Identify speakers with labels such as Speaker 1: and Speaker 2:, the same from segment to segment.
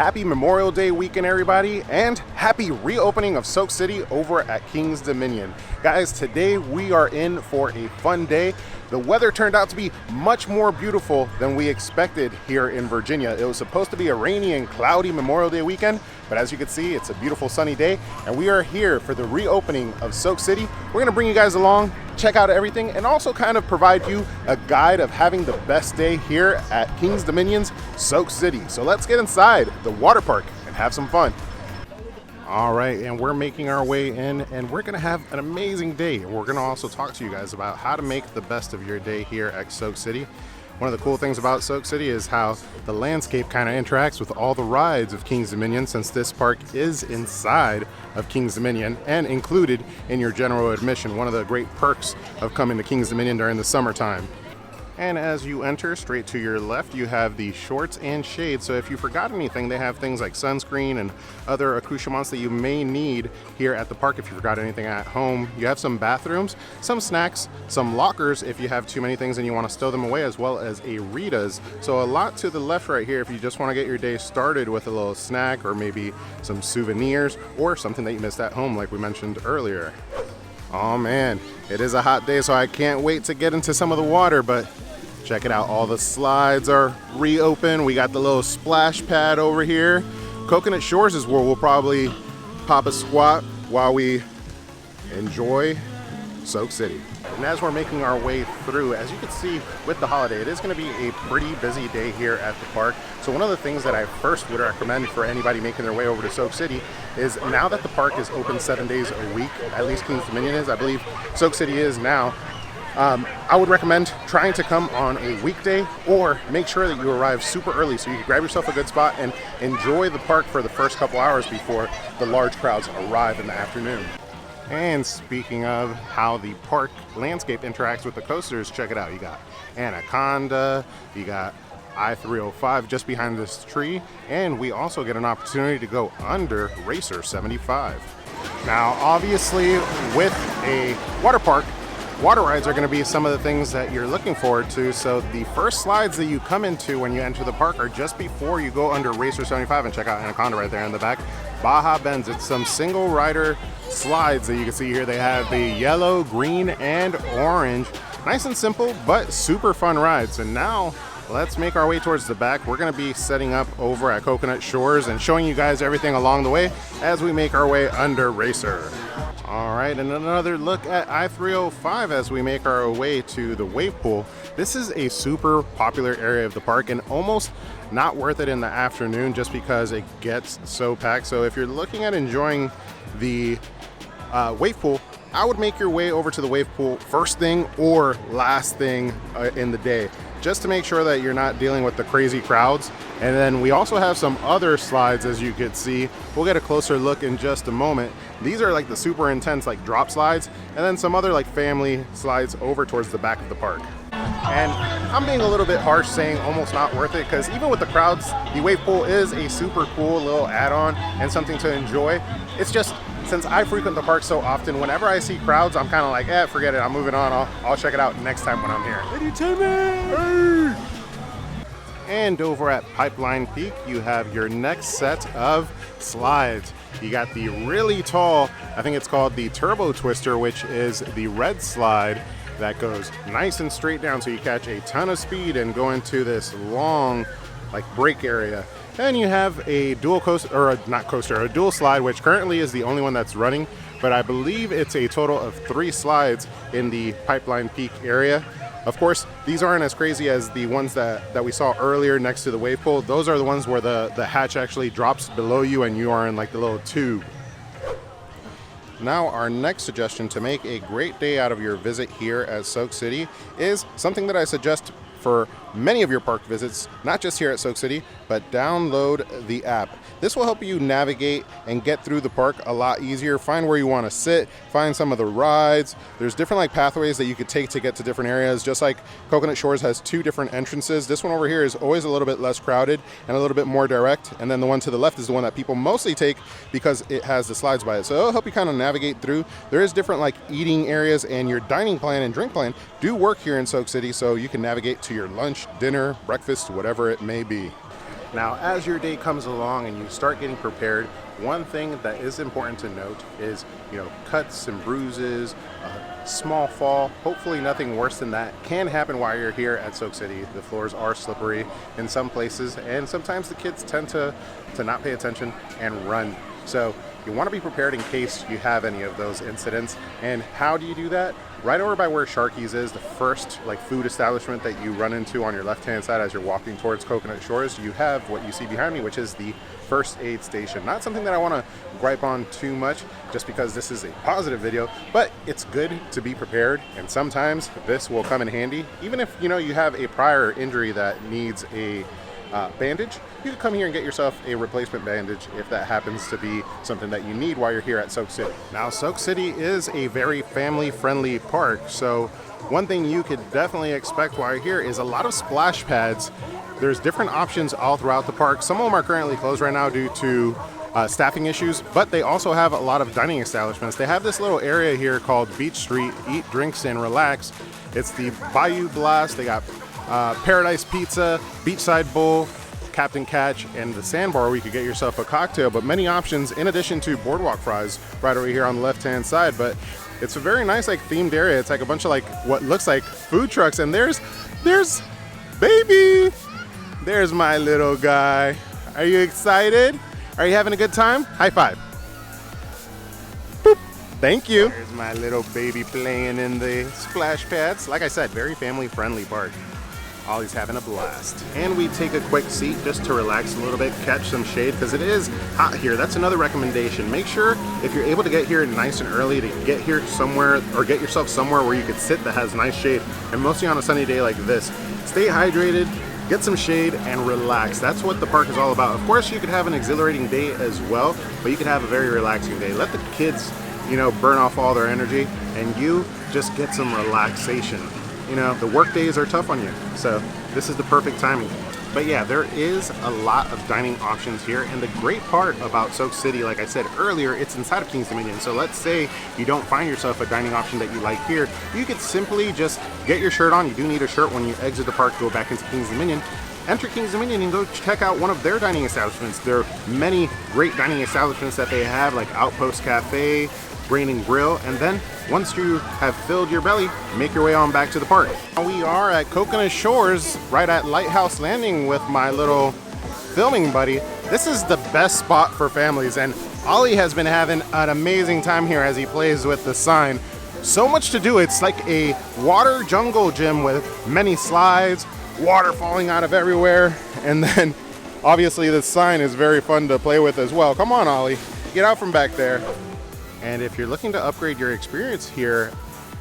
Speaker 1: Happy Memorial Day weekend, everybody, and happy reopening of Soak City over at King's Dominion. Guys, today we are in for a fun day. The weather turned out to be much more beautiful than we expected here in Virginia. It was supposed to be a rainy and cloudy Memorial Day weekend, but as you can see, it's a beautiful sunny day, and we are here for the reopening of Soak City. We're gonna bring you guys along, check out everything, and also kind of provide you a guide of having the best day here at King's Dominion's Soak City. So let's get inside the water park and have some fun. All right, and we're making our way in, and we're gonna have an amazing day. We're gonna also talk to you guys about how to make the best of your day here at Soak City. One of the cool things about Soak City is how the landscape kind of interacts with all the rides of King's Dominion, since this park is inside of King's Dominion and included in your general admission. One of the great perks of coming to King's Dominion during the summertime. And as you enter, straight to your left, you have the shorts and shades. So if you forgot anything, they have things like sunscreen and other accoutrements that you may need here at the park if you forgot anything at home. You have some bathrooms, some snacks, some lockers if you have too many things and you want to stow them away, as well as a Rita's. So a lot to the left right here if you just want to get your day started with a little snack or maybe some souvenirs or something that you missed at home like we mentioned earlier. Oh man, it is a hot day, so I can't wait to get into some of the water, but check it out, all the slides are reopened. We got the little splash pad over here. Coconut Shores is where we'll probably pop a squat while we enjoy Soak City. And as we're making our way through, as you can see with the holiday, it is going to be a pretty busy day here at the park. So one of the things that I first would recommend for anybody making their way over to Soak City is, now that the park is open 7 days a week, at least King's Dominion is, I believe Soak City is now, I would recommend trying to come on a weekday, or make sure that you arrive super early so you can grab yourself a good spot and enjoy the park for the first couple hours before the large crowds arrive in the afternoon. And speaking of how the park landscape interacts with the coasters, check it out. You got Anaconda, you got I-305 just behind this tree, and we also get an opportunity to go under Racer 75. Now, obviously, with a water park, water rides are going to be some of the things that you're looking forward to. So the first slides that you come into when you enter the park are just before you go under Racer 75, and check out Anaconda right there in the back. Baja Bends, it's some single rider slides that you can see here. They have the yellow, green, and orange. Nice and simple, but super fun rides. And now let's make our way towards the back. We're going to be setting up over at Coconut Shores and showing you guys everything along the way as we make our way under Racer. All right, and another look at I-305 as we make our way to the wave pool. This is a super popular area of the park and almost not worth it in the afternoon just because it gets so packed. So if you're looking at enjoying the wave pool, I would make your way over to the wave pool first thing or last thing in the day, just to make sure that you're not dealing with the crazy crowds. And then we also have some other slides, as you can see. We'll get a closer look in just a moment. These are like the super intense like drop slides, and then some other like family slides over towards the back of the park. And I'm being a little bit harsh saying almost not worth it, because even with the crowds, the wave pool is a super cool little add-on and something to enjoy. It's just, since I frequent the park so often, whenever I see crowds, I'm kind of like, forget it, I'm moving on. I'll check it out next time when I'm here. Hey! And over at Pipeline Peak, you have your next set of slides. You got the really tall, I think it's called the Turbo Twister, which is the red slide that goes nice and straight down, so you catch a ton of speed and go into this long like break area. And you have a dual coaster, or a dual slide, which currently is the only one that's running, but I believe it's a total of 3 slides in the Pipeline Peak area. Of course, these aren't as crazy as the ones that we saw earlier next to the wave pool. Those are the ones where the hatch actually drops below you and you are in like the little tube. Now, our next suggestion to make a great day out of your visit here at Soak City is something that I suggest for many of your park visits, not just here at Soak City, but download the app. This will help you navigate and get through the park a lot easier, find where you want to sit, find some of the rides. There's different like pathways that you could take to get to different areas, just like Coconut Shores has 2 different entrances. This one over here is always a little bit less crowded and a little bit more direct, and then the one to the left is the one that people mostly take because it has the slides by it. So it'll help you kind of navigate through. There is different like eating areas, and your dining plan and drink plan do work here in Soak City, so you can navigate to your lunch, dinner, breakfast, whatever it may be. Now, as your day comes along and you start getting prepared, one thing that is important to note is, cuts and bruises, small fall, hopefully nothing worse than that, can happen while you're here at Soak City. The floors are slippery in some places, and sometimes the kids tend to not pay attention and run. So you want to be prepared in case you have any of those incidents. And how do you do that? Right over by where Sharky's is, the first food establishment that you run into on your left-hand side as you're walking towards Coconut Shores, you have what you see behind me, which is the first aid station. Not something that I want to gripe on too much just because this is a positive video, but it's good to be prepared, and sometimes this will come in handy. Even if you have a prior injury that needs a bandage, you can come here and get yourself a replacement bandage if that happens to be something that you need while you're here at Soak City. Now, Soak City is a very family-friendly park, so one thing you could definitely expect while you're here is a lot of splash pads. There's different options all throughout the park. Some of them are currently closed right now due to staffing issues, but they also have a lot of dining establishments. They have this little area here called Beach Street, eat, drinks, and relax. It's the Bayou Blast. They got Paradise Pizza, Beachside Bowl, Captain Catch, and the Sandbar where you could get yourself a cocktail, but many options in addition to boardwalk fries right over here on the left-hand side. But it's a very nice themed area. It's a bunch of what looks like food trucks, and there's baby. There's my little guy. Are you excited? Are you having a good time? High five. Boop. Thank you. There's my little baby playing in the splash pads. Like I said, very family-friendly park. Ollie's having a blast. And we take a quick seat just to relax a little bit, catch some shade, because it is hot here. That's another recommendation. Make sure if you're able to get here nice and early to get here somewhere, or get yourself somewhere where you could sit that has nice shade, and mostly on a sunny day like this. Stay hydrated, get some shade, and relax. That's what the park is all about. Of course, you could have an exhilarating day as well, but you could have a very relaxing day. Let the kids, burn off all their energy, and you just get some relaxation. The work days are tough on you, so this is the perfect timing. But yeah, there is a lot of dining options here, and the great part about Soak City, like I said earlier, it's inside of Kings Dominion. So let's say you don't find yourself a dining option that you like here, you could simply just get your shirt on. You do need a shirt when you exit the park, go back into Kings Dominion, enter Kings Dominion, and go check out one of their dining establishments. There are many great dining establishments that they have, like Outpost Cafe, Grain and Grill, and then once you have filled your belly, make your way on back to the park. We are at Coconut Shores, right at Lighthouse Landing with my little filming buddy. This is the best spot for families, and Ollie has been having an amazing time here as he plays with the sign. So much to do. It's like a water jungle gym with many slides, water falling out of everywhere, and then obviously the sign is very fun to play with as well. Come on, Ollie, get out from back there. And if you're looking to upgrade your experience here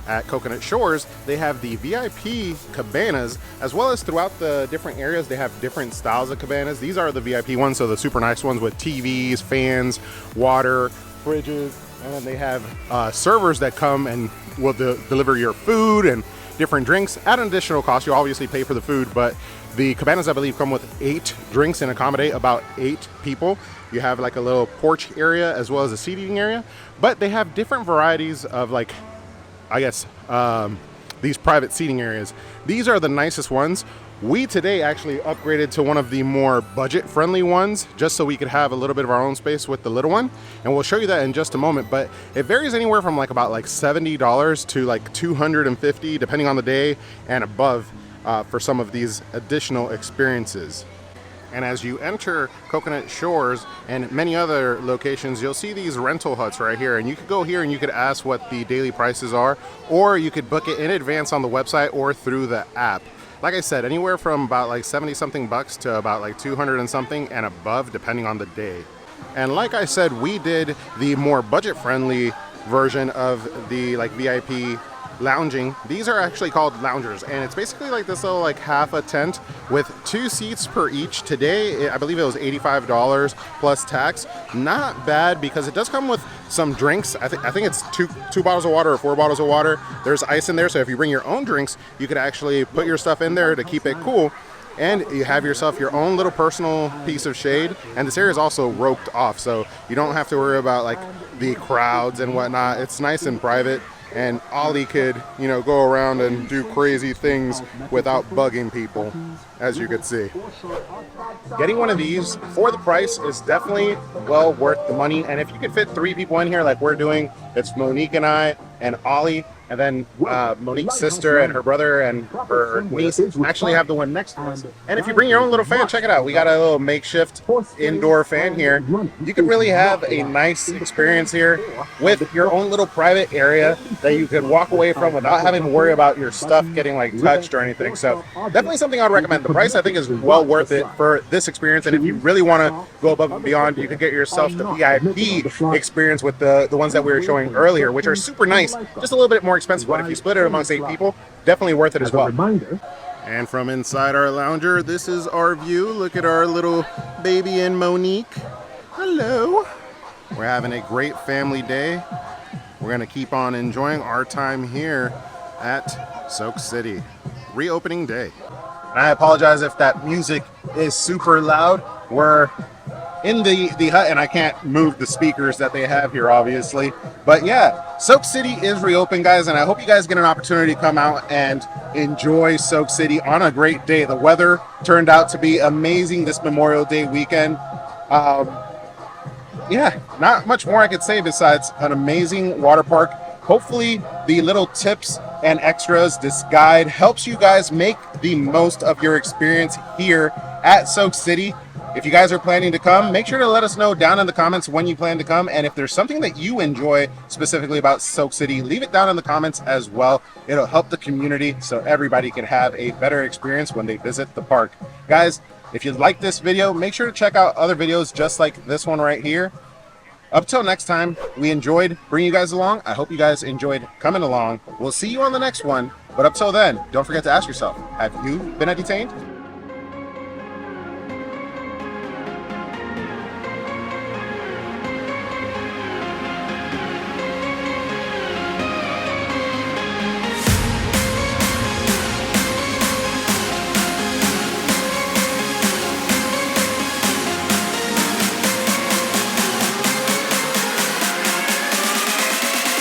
Speaker 1: at Coconut Shores, they have the VIP cabanas, as well as throughout the different areas, they have different styles of cabanas. These are the VIP ones, so the super nice ones with TVs, fans, water, fridges, and then they have servers that come and will deliver your food and different drinks at an additional cost. You obviously pay for the food, but the cabanas, I believe, come with 8 drinks and accommodate about 8 people. You have a little porch area as well as a seating area, but they have different varieties of these private seating areas. These are the nicest ones. We today actually upgraded to one of the more budget-friendly ones just so we could have a little bit of our own space with the little one, and we'll show you that in just a moment. But it varies anywhere from about $70 to $250 depending on the day and above for some of these additional experiences. And as you enter Coconut Shores and many other locations, you'll see these rental huts right here. And you could go here and you could ask what the daily prices are, or you could book it in advance on the website or through the app. Like I said, anywhere from about 70 something bucks to about 200 and something and above, depending on the day. And like I said, we did the more budget-friendly version of the VIP lounging. These are actually called loungers, and it's basically this little half a tent with 2 seats per each. Today I believe it was $85 plus tax. Not bad, because it does come with some drinks. I think it's two bottles of water or 4 bottles of water. There's ice in there, so if you bring your own drinks, you could actually put your stuff in there to keep it cool, and you have yourself your own little personal piece of shade. And this area is also roped off, so you don't have to worry about the crowds and whatnot. It's nice and private. and Ollie could, you know, go around and do crazy things without bugging people, as you could see. Getting one of these for the price is definitely well worth the money, and if you could fit 3 people in here like we're doing, it's Monique and I and Ollie, and then Monique's sister and her brother and her niece actually have the one next to us. And if you bring your own little fan, check it out. We got a little makeshift indoor fan here. You can really have a nice experience here with your own little private area that you can walk away from without having to worry about your stuff getting like touched or anything. So definitely something I would recommend. The price I think is well worth it for this experience. And if you really want to go above and beyond, you can get yourself the VIP experience with the ones that we were showing earlier, which are super nice. Just a little bit more expensive, but if you split it amongst 8 people, definitely worth it as well. And from inside our lounger, this is our view. Look at our little baby and Monique. Hello. We're having a great family day. We're going to keep on enjoying our time here at Soak City. Reopening day. And I apologize if that music is super loud. We're in the hut and I can't move the speakers that they have here, obviously. But yeah, Soak City is reopened, guys, and I hope you guys get an opportunity to come out and enjoy Soak City on a great day. The weather turned out to be amazing this Memorial Day weekend. Yeah, not much more I could say besides an amazing water park. Hopefully the little tips and extras, this guide helps you guys make the most of your experience here at Soak City. If you guys are planning to come, make sure to let us know down in the comments when you plan to come. And if there's something that you enjoy specifically about Soak City, leave it down in the comments as well. It'll help the community so everybody can have a better experience when they visit the park. Guys, if you like this video, make sure to check out other videos just like this one right here. Up till next time, we enjoyed bringing you guys along. I hope you guys enjoyed coming along. We'll see you on the next one. But up till then, don't forget to ask yourself, have you been entertained?